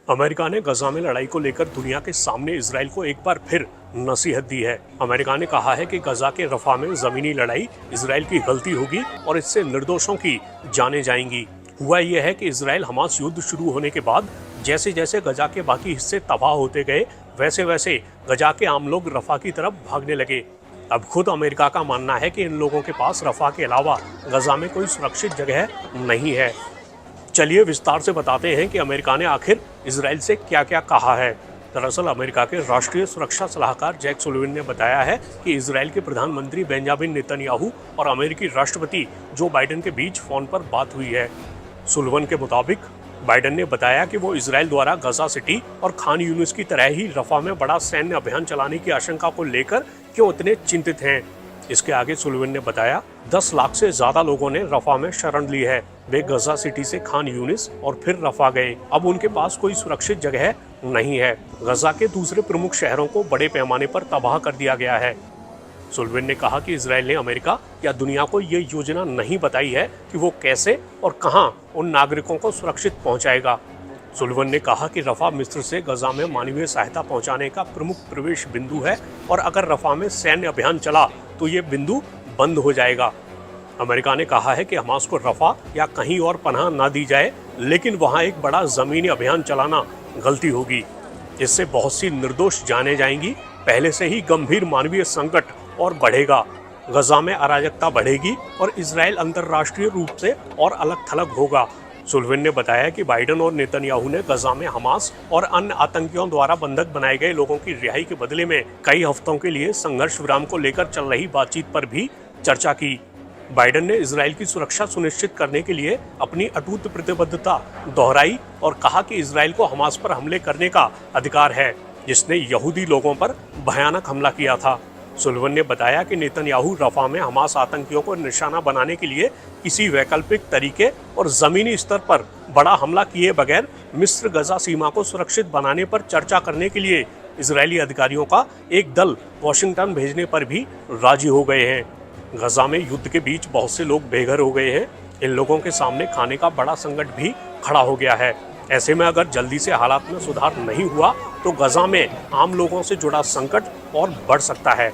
America ने गजा में लड़ाई को लेकर दुनिया के सामने इजराइल को एक बार फिर नसीहत दी है। अमेरिका ने कहा है कि गजा के रफा में जमीनी लड़ाई इजराइल की गलती होगी और इससे निर्दोषों की जानें जाएंगी। हुआ यह है कि इजराइल हमास युद्ध शुरू होने के बाद जैसे जैसे गजा के बाकी हिस्से तबाह होते गए वैसे वैसे गजा के आम लोग रफा की तरफ भागने लगे। अब खुद अमेरिका का मानना है कि इन लोगों के पास रफा के अलावा गजा में कोई सुरक्षित जगह नहीं है। चलिए विस्तार से बताते हैं कि अमेरिका ने आखिर इजराइल से क्या क्या कहा है। दरअसल अमेरिका के राष्ट्रीय सुरक्षा सलाहकार जैक सुलिवन ने बताया है कि इजराइल के प्रधानमंत्री बेंजामिन नेतन्याहू और अमेरिकी राष्ट्रपति जो बाइडेन के बीच फोन पर बात हुई है। सुलिवन के मुताबिक बाइडेन ने बताया कि वो इजराइल द्वारा गजा सिटी और खान यूनिस की तरह ही रफा में बड़ा सैन्य अभियान चलाने की आशंका को लेकर क्यों इतने चिंतित हैं। इसके आगे सुलिवन ने बताया 10 लाख से ज्यादा लोगों ने रफा में शरण ली है। वे गजा सिटी से खान यूनिस और फिर रफा गए। अब उनके पास कोई सुरक्षित जगह नहीं है। गजा के दूसरे प्रमुख शहरों को बड़े पैमाने पर तबाह कर दिया गया है। सुलिवन ने कहा कि इजराइल ने अमेरिका या दुनिया को ये योजना नहीं बताई है कि वो कैसे और कहां उन नागरिकों को सुरक्षित पहुंचाएगा। सुलिवन ने कहा कि रफा मिस्र से गजा में मानवीय सहायता पहुंचाने का प्रमुख प्रवेश बिंदु है और अगर रफा में सैन्य अभियान चला तो ये बिंदु बंद हो जाएगा। अमेरिका ने कहा है कि हमास को रफा या कहीं और पनाह न दी जाए, लेकिन वहां एक बड़ा जमीनी अभियान चलाना गलती होगी। इससे बहुत सी निर्दोष जाने जाएंगी। पहले से ही गंभीर मानवीय संकट और बढ़ेगा। गजा में अराजकता बढ़ेगी और इजराइल अंतर्राष्ट्रीय रूप से और अलग थलग होगा। सुलिवन ने बताया कि बाइडेन और नेतन्याहू ने गजा में हमास और अन्य आतंकियों द्वारा बंधक बनाए गए लोगों की रिहाई के बदले में कई हफ्तों के लिए संघर्ष विराम को लेकर चल रही बातचीत पर भी चर्चा की। बाइडेन ने इजराइल की सुरक्षा सुनिश्चित करने के लिए अपनी अटूट प्रतिबद्धता दोहराई और कहा कि इजराइल को हमास पर हमले करने का अधिकार है, जिसने यहूदी लोगों पर भयानक हमला किया था। सुलिवन ने बताया कि नेतन्याहू रफा में हमास आतंकियों को निशाना बनाने के लिए किसी वैकल्पिक तरीके और जमीनी स्तर पर बड़ा हमला किए बगैर मिस्र गजा सीमा को सुरक्षित बनाने पर चर्चा करने के लिए इजरायली अधिकारियों का एक दल वॉशिंगटन भेजने पर भी राजी हो गए हैं। गजा में युद्ध के बीच बहुत से लोग बेघर हो गए हैं। इन लोगों के सामने खाने का बड़ा संकट भी खड़ा हो गया है। ऐसे में अगर जल्दी से हालात में सुधार नहीं हुआ तो गजा में आम लोगों से जुड़ा संकट और बढ़ सकता है।